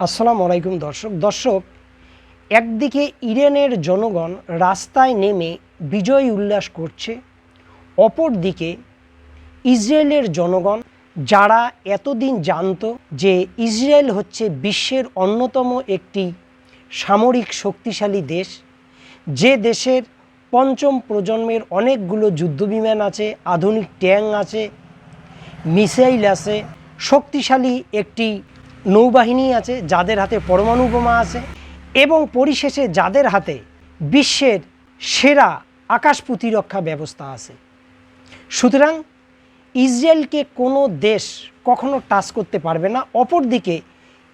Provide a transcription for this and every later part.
আসসালামু আলাইকুম দর্শক একদিকে ইরানের জনগণ রাস্তায় নেমে বিজয় উল্লাস করছে, অপরদিকে ইসরায়েলের জনগণ যারা এতদিন জানতো যে ইসরায়েল হচ্ছে বিশ্বের অন্যতম একটি সামরিক শক্তিশালী দেশ, যে দেশের পঞ্চম প্রজন্মের অনেকগুলো যুদ্ধবিমান আছে, আধুনিক ট্যাঙ্ক আছে, মিসাইল আছে, শক্তিশালী একটি নৌবাহিনী আছে, যাদের হাতে পরমাণু বোমা আছে এবং পরিশেষে যাদের হাতে বিশ্বের সেরা আকাশ প্রতিরক্ষা ব্যবস্থা আছে। সুতরাং ইসরায়েলকে কোনো দেশ কখনো টাচ করতে পারবে না। অপরদিকে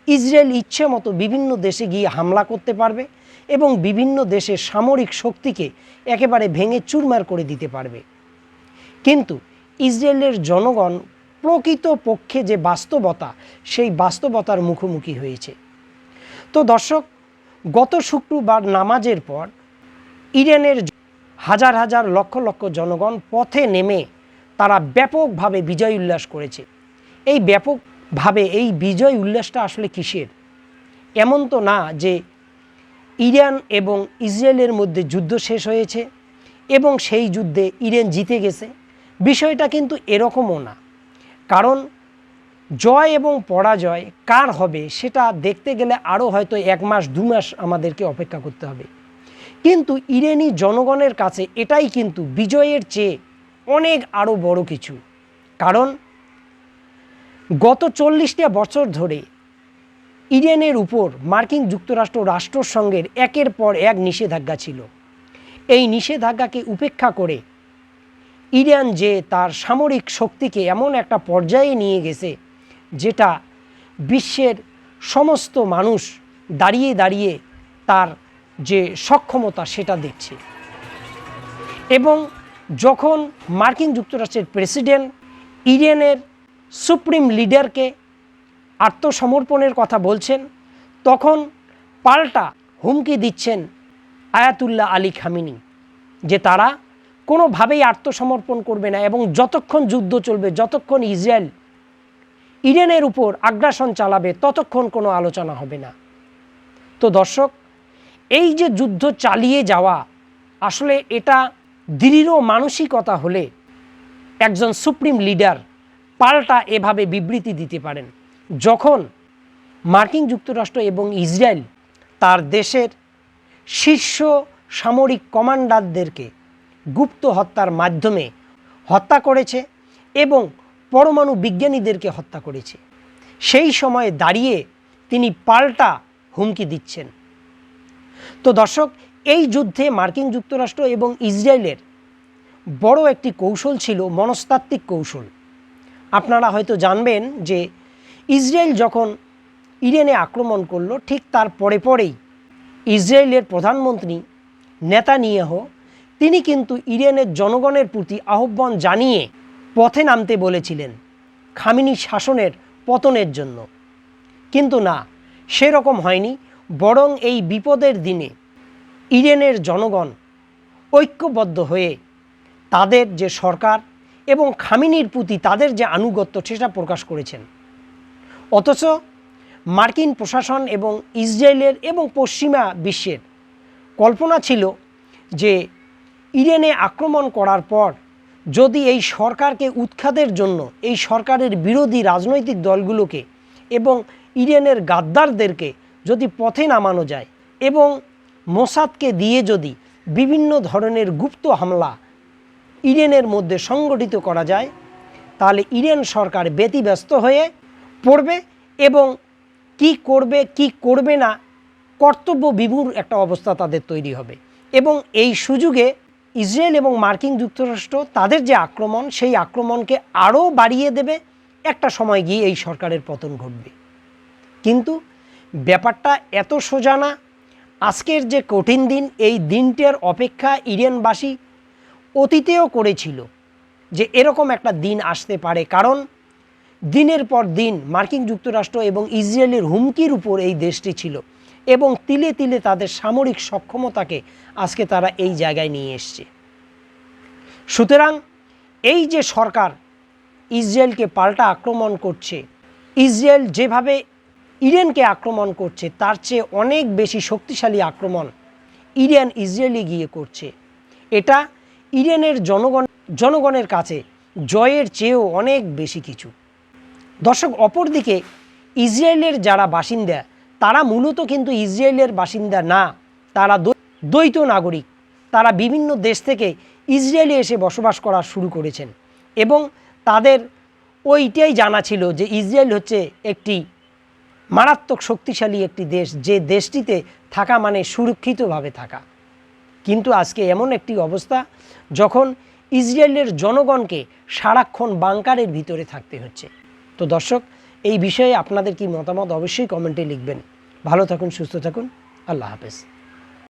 ইসরায়েল ইচ্ছে মতো বিভিন্ন দেশে গিয়ে হামলা করতে পারবে এবং বিভিন্ন দেশের সামরিক শক্তিকে একেবারে ভেঙে চুরমার করে দিতে পারবে। কিন্তু ইসরায়েলের জনগণ প্রকৃতপক্ষে যে বাস্তবতা, সেই বাস্তবতার মুখোমুখি হয়েছে। তো দর্শক, গত শুক্রবার নামাজের পর ইরানের হাজার হাজার লক্ষ লক্ষ জনগণ পথে নেমে তারা ব্যাপকভাবে বিজয় উল্লাস করেছে। এই ব্যাপকভাবে এই বিজয় উল্লাসটা আসলে কিসের? এমন তো না যে ইরান এবং ইসরায়েলের মধ্যে যুদ্ধ শেষ হয়েছে এবং সেই যুদ্ধে ইরান জিতে গেছে। বিষয়টা কিন্তু এরকমও না। কারণ জয় এবং পরাজয় কার হবে সেটা দেখতে গেলে আরও হয়তো 1 মাস 2 মাস আমাদেরকে অপেক্ষা করতে হবে। কিন্তু ইরানি জনগণের কাছে এটাই কিন্তু বিজয়ের চেয়ে অনেক আরও বড় কিছু। কারণ গত 40টা বছর ধরে ইরানের উপর মার্কিন যুক্তরাষ্ট্র রাষ্ট্রসংঘের একের পর এক নিষেধাজ্ঞা ছিল। এই নিষেধাজ্ঞাকে উপেক্ষা করে ইরান যে তার সামরিক শক্তিকে এমন একটা পর্যায়ে নিয়ে গেছে, যেটা বিশ্বের সমস্ত মানুষ দাঁড়িয়ে দাঁড়িয়ে তার যে সক্ষমতা সেটা দেখছে। এবং যখন মার্কিন যুক্তরাষ্ট্রের প্রেসিডেন্ট ইরানের সুপ্রিম লিডারকে আত্মসমর্পণের কথা বলছেন, তখন পাল্টা হুমকি দিচ্ছেন আয়াতুল্লাহ আলী খামেনি যে তারা কোনোভাবেই আত্মসমর্পণ করবে না এবং যতক্ষণ যুদ্ধ চলবে, যতক্ষণ ইসরায়েল ইরানের উপর আগ্রাসন চালাবে, ততক্ষণ কোনো আলোচনা হবে না। তো দর্শক, এই যে যুদ্ধ চালিয়ে যাওয়া, আসলে এটা দৃঢ় মানসিকতা হলে একজন সুপ্রিম লিডার পাল্টা এভাবে বিবৃতি দিতে পারেন। যখন মার্কিন যুক্তরাষ্ট্র এবং ইসরায়েল তার দেশের শীর্ষ সামরিক কমান্ডারদেরকে গুপ্ত হত্যার মাধ্যমে হত্যা করেছে এবং পরমাণু বিজ্ঞানীদেরকে হত্যা করেছে, সেই সময়ে দাঁড়িয়ে তিনি পাল্টা হুমকি দিচ্ছেন। তো দর্শক, এই যুদ্ধে মার্কিন যুক্তরাষ্ট্র এবং ইসরায়েলের বড় একটি কৌশল ছিল, মনস্তাত্ত্বিক কৌশল। আপনারা হয়তো জানবেন যে ইসরায়েল যখন ইরানে আক্রমণ করলো, ঠিক তার পরেই ইসরায়েলের প্রধানমন্ত্রী নেতানিয়াহু তিনি কিন্তু ইরানের জনগণের প্রতি আহ্বান জানিয়ে পথে নামতে বলেছিলেন খামেনি শাসনের পতনের জন্য। কিন্তু না, সেরকম হয়নি। বরং এই বিপদের দিনে ইরানের জনগণ ঐক্যবদ্ধ হয়ে তাদের যে সরকার এবং খামেনির প্রতি তাদের যে আনুগত্য সেটা প্রকাশ করেছেন। অথচ মার্কিন প্রশাসন এবং ইসরায়েলের এবং পশ্চিমা বিশ্বের কল্পনা ছিল যে ইরানে আক্রমণ করার পর যদি এই সরকারকে উৎখাতের জন্য এই সরকারের বিরোধী রাজনৈতিক দলগুলোকে এবং ইরানের গাদ্দারদেরকে যদি পথে নামানো যায় এবং মোসাদকে দিয়ে যদি বিভিন্ন ধরনের গুপ্ত হামলা ইরানের মধ্যে সংগঠিত করা যায়, তাহলে ইরান সরকার ব্যতিব্যস্ত হয়ে পড়বে এবং কি করবে কি করবে না কর্তব্য বিমূঢ় একটা অবস্থা তাদের তৈরি হবে। এবং এই সুযোগে ইসরায়েল এবং মার্কিন যুক্তরাষ্ট্র তাদের যে আক্রমণ, সেই আক্রমণকে আরও বাড়িয়ে দেবে। একটা সময় গিয়ে এই সরকারের পতন ঘটবে। কিন্তু ব্যাপারটা এত সোজা না। আজকের যে কঠিন দিন, এই দিনটার অপেক্ষা ইরানবাসী অতীতেও করেছিল যে এরকম একটা দিন আসতে পারে। কারণ দিনের পর দিন মার্কিন যুক্তরাষ্ট্র এবং ইসরায়েলের হুমকির উপর এই দেশটি ছিল এবং তিলে তিলে তাদের সামরিক সক্ষমতাকে আজকে তারা এই জায়গায় নিয়ে এসছে। সুতরাং এই যে সরকার ইসরায়েলকে পাল্টা আক্রমণ করছে, ইসরায়েল যেভাবে ইরানকে আক্রমণ করছে, তার চেয়ে অনেক বেশি শক্তিশালী আক্রমণ ইরান ইসরায়েলে গিয়ে করছে। এটা ইরানের জনগণের কাছে জয়ের চেয়েও অনেক বেশি কিছু। দর্শক, অপরদিকে ইসরায়েলের যারা বাসিন্দা, তারা মূলত কিন্তু ইসরায়েলের বাসিন্দা না, তারা দ্বৈত নাগরিক। তারা বিভিন্ন দেশ থেকে ইসরায়েলে এসে বসবাস করা শুরু করেছেন এবং তাদের ওইটাই জানা ছিল যে ইসরায়েল হচ্ছে একটি মারাত্মক শক্তিশালী একটি দেশ, যে দেশটিতে থাকা মানে সুরক্ষিতভাবে থাকা। কিন্তু আজকে এমন একটি অবস্থা যখন ইসরায়েলের জনগণকে সারাক্ষণ বাংকারের ভিতরে থাকতে হচ্ছে। তো দর্শক, এই বিষয়ে আপনাদের কি মতামত অবশ্যই কমেন্টে লিখবেন। ভালো থাকুন, সুস্থ থাকুন, আল্লাহ হাফেজ।